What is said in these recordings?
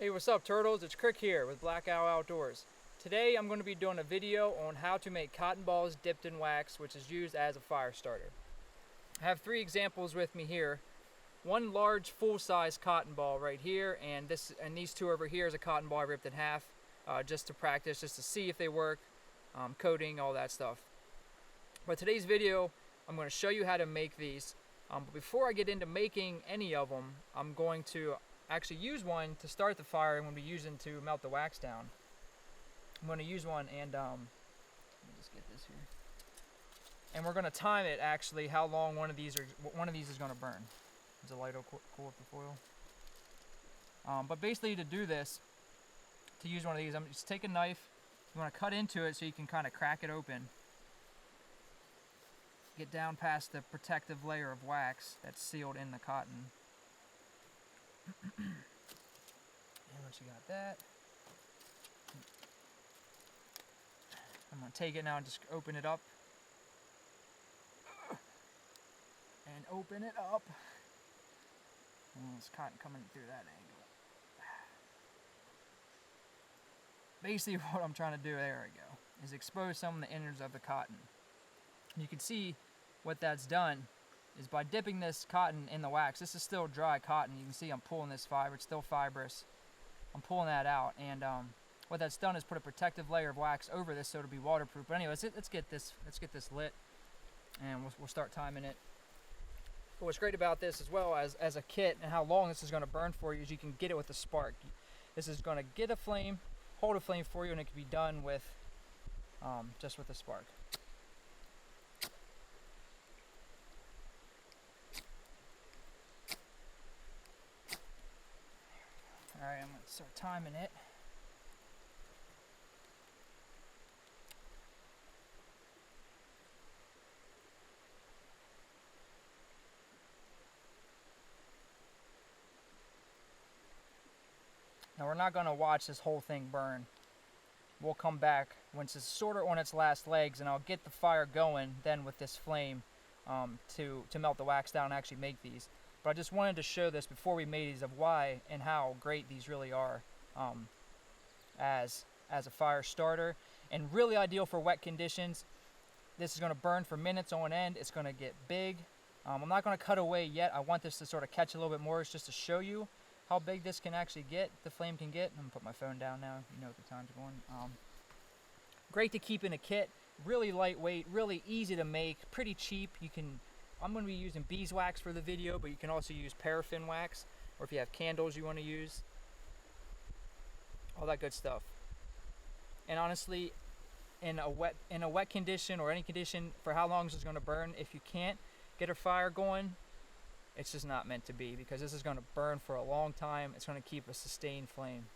Hey, what's up, turtles? It's Krik here with Black Owl Outdoors. Today I'm going to be doing a video on how to make cotton balls dipped in wax, which is used as a fire starter. I have three examples with me here. One large full-size cotton ball right here, and these two over here is a cotton ball I ripped in half just to practice, just to see if they work, coating, all that stuff. But today's video, I'm going to show you how to make these. But before I get into making any of them, I'm going to actually use one to start the fire. I'm going to be using to melt the wax down. I'm going to use one and let me just get this here. And we're going to time it actually how long one of these is going to burn. Does the light cool up the foil? But basically to do this, to use one of these, I'm just take a knife. You want to cut into it so you can kind of crack it open. Get down past the protective layer of wax that's sealed in the cotton. And once you got that, I'm going to take it now and just open it up. And open it up. And it's cotton coming through that angle. Basically what I'm trying to do, there we go, is expose some of the innards of the cotton. You can see what that's done is by dipping this cotton in the wax. This is still dry cotton. You can see I'm pulling this fiber. It's still fibrous. I'm pulling that out, and what that's done is put a protective layer of wax over this so it'll be waterproof. But anyways, let's get this lit, and we'll start timing it. But what's great about this as well as a kit and how long this is going to burn for you is you can get it with a spark. This is going to get a flame, hold a flame for you, and it can be done with just with a spark. Alright, I'm going to start timing it. Now we're not going to watch this whole thing burn. We'll come back once it's sort of on its last legs, and I'll get the fire going then with this flame to melt the wax down and actually make these. But I just wanted to show this before we made these of why and how great these really are as a fire starter, and really ideal for wet conditions. This is going to burn for minutes on end. It's going to get big. I'm not going to cut away yet. I want this to sort of catch a little bit more. It's just to show you how big this can actually get, the flame can get. I'm going to put my phone down now. You know what the time's going. Great to keep in a kit. Really lightweight, really easy to make, pretty cheap. I'm going to be using beeswax for the video, but you can also use paraffin wax, or if you have candles you want to use, all that good stuff. And honestly, in a wet condition or any condition, for how long this is going to burn, if you can't get a fire going, it's just not meant to be, because this is going to burn for a long time. It's going to keep a sustained flame.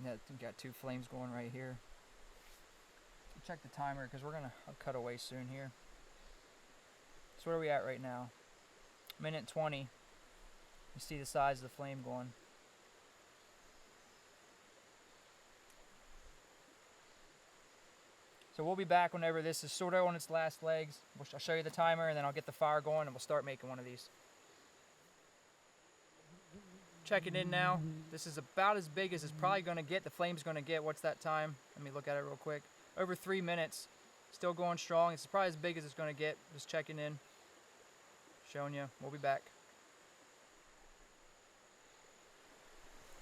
Yeah, we've got two flames going right here. Check the timer because I'll cut away soon here. So where are we at right now? Minute 20. You see the size of the flame going. So we'll be back whenever this is sort of on its last legs. I'll show you the timer, and then I'll get the fire going, and we'll start making one of these. Checking in now. This is about as big as it's probably going to get. The flame's going to get. What's that time? Let me look at it real quick. Over 3 minutes. Still going strong. It's probably as big as it's going to get. Just checking in. Showing you. We'll be back.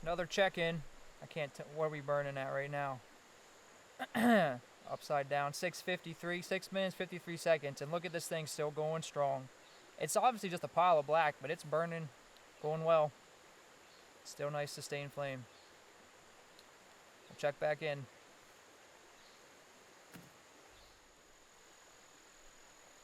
Another check-in. I can't tell. What are we burning at right now? Upside down. 6:53. 6 minutes, 53 seconds. And look at this thing still going strong. It's obviously just a pile of black, but it's burning. Going well. Still nice sustained flame. We'll check back in.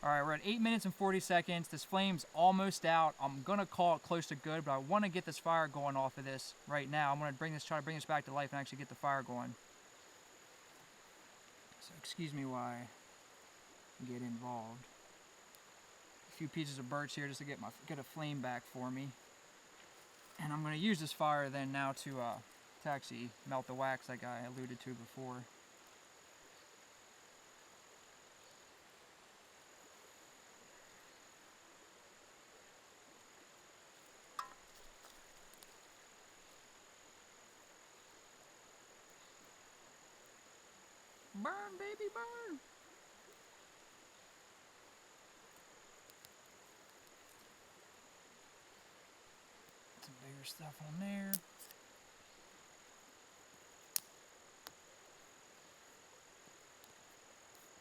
Alright, we're at 8 minutes and 40 seconds. This flame's almost out. I'm going to call it close to good, but I want to get this fire going off of this right now. I'm going to try to bring this back to life and actually get the fire going. So excuse me while I get involved. A few pieces of birch here just to get a flame back for me. And I'm going to use this fire then now to actually melt the wax like I alluded to before. Burn, baby, burn. Some bigger stuff on there.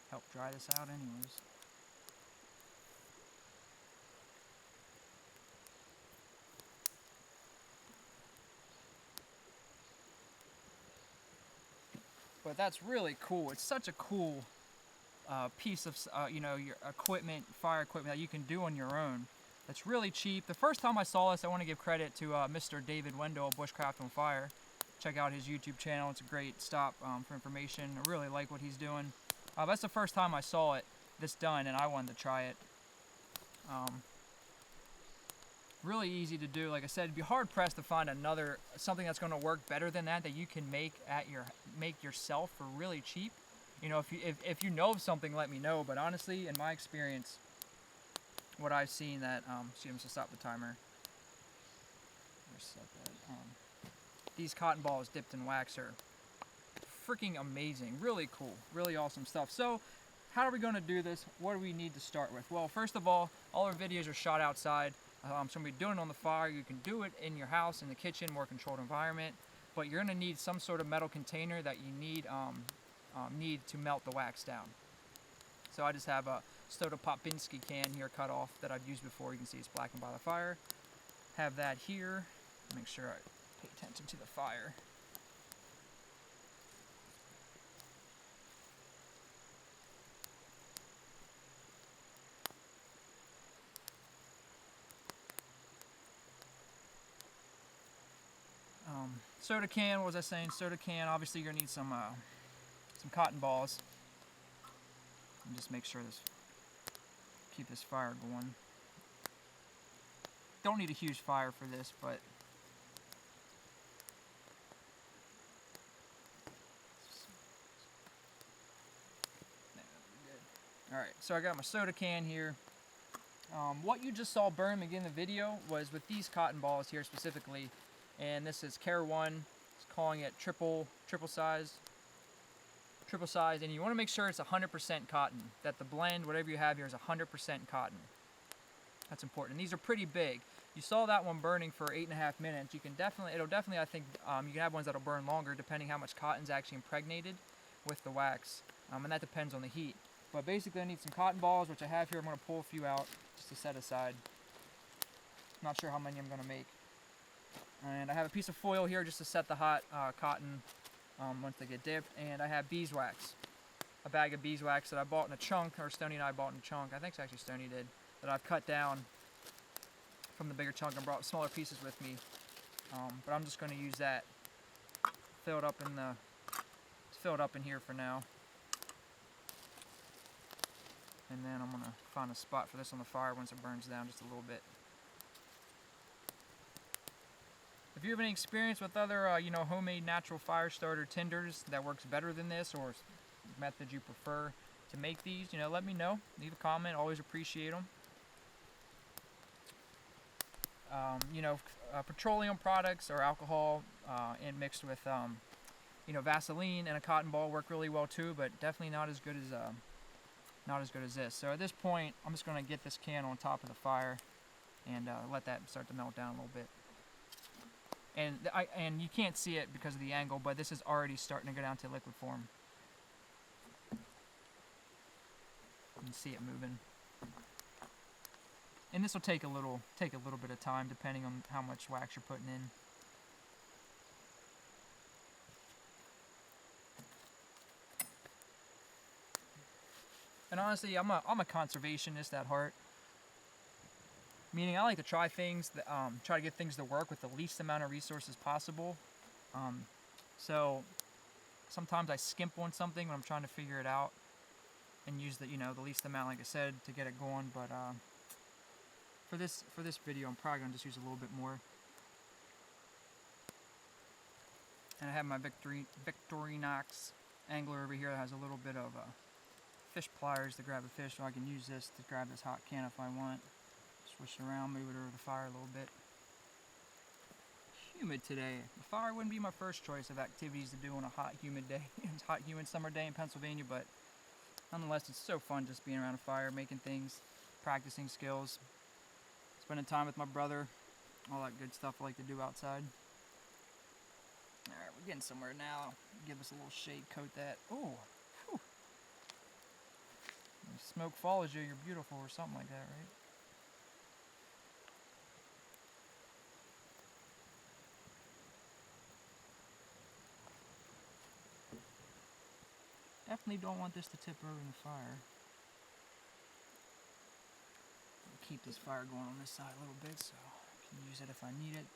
Help dry this out anyways. But that's really cool. It's such a cool piece of your equipment, fire equipment that you can do on your own. It's really cheap. The first time I saw this, I want to give credit to Mr. David Wendell, Bushcraft on Fire. Check out his YouTube channel. It's a great stop for information. I really like what he's doing. That's the first time I saw this done, and I wanted to try it. Really easy to do. Like I said, it'd be hard pressed to find something that's going to work better than that you can make yourself for really cheap. You know, if you know of something, let me know. But honestly, in my experience, what I've seen that see, I'm just gonna stop the timer. These cotton balls dipped in wax are freaking amazing. Really cool. Really awesome stuff. So, how are we going to do this? What do we need to start with? Well, first of all our videos are shot outside. So I'm going to be doing it on the fire. You can do it in your house, in the kitchen, more controlled environment. But you're going to need some sort of metal container that you need to melt the wax down. So I just have a Soda Popinski can here cut off that I've used before. You can see it's blackened by the fire. Have that here. Make sure I pay attention to the fire. Soda can, what was I saying? Soda can, obviously you're going to need some cotton balls. And just make sure keep this fire going. Don't need a huge fire for this, but alright, so I got my soda can here. What you just saw burn me in the video was with these cotton balls here specifically. And this is Care 1. It's calling it triple size. And you want to make sure it's 100% cotton. That the blend, whatever you have here, is 100% cotton. That's important. And these are pretty big. You saw that one burning for 8.5 minutes. It'll definitely, I think, you can have ones that'll burn longer depending how much cotton's actually impregnated with the wax. And that depends on the heat. But basically I need some cotton balls, which I have here. I'm going to pull a few out just to set aside. I'm not sure how many I'm going to make. And I have a piece of foil here just to set the hot cotton once they get dipped. And I have beeswax, a bag of beeswax that I bought in a chunk, or Stony and I bought in a chunk. I think it's actually Stony did, that I've cut down from the bigger chunk and brought smaller pieces with me. But I'm just going to use that. Fill it up in here for now. And then I'm going to find a spot for this on the fire once it burns down just a little bit. If you have any experience with other, homemade natural fire starter tinders that works better than this, or method you prefer to make these, let me know. Leave a comment. Always appreciate them. Petroleum products or alcohol and mixed with, Vaseline and a cotton ball work really well too, but definitely not as good as this. So at this point, I'm just going to get this can on top of the fire and let that start to melt down a little bit. And you can't see it because of the angle, but this is already starting to go down to liquid form. You can see it moving. And this will take a little bit of time depending on how much wax you're putting in. And honestly, I'm a conservationist at heart. Meaning I like to try things, try to get things to work with the least amount of resources possible. So sometimes I skimp on something when I'm trying to figure it out and use the least amount, like I said, to get it going. But for this video, I'm probably gonna just use a little bit more. And I have my Victorinox angler over here that has a little bit of fish pliers to grab a fish, so I can use this to grab this hot can if I want. Switch it around, move it over the fire a little bit. humid today. The fire wouldn't be my first choice of activities to do on a hot, humid day. It's a hot, humid summer day in Pennsylvania, but nonetheless, it's so fun just being around a fire, making things, practicing skills, spending time with my brother, all that good stuff I like to do outside. Alright, we're getting somewhere now. Give us a little shade, coat that. Oh, whew. When smoke follows you, you're beautiful, or something like that, right? Definitely don't want this to tip over in the fire. I'll keep this fire going on this side a little bit so I can use it if I need it.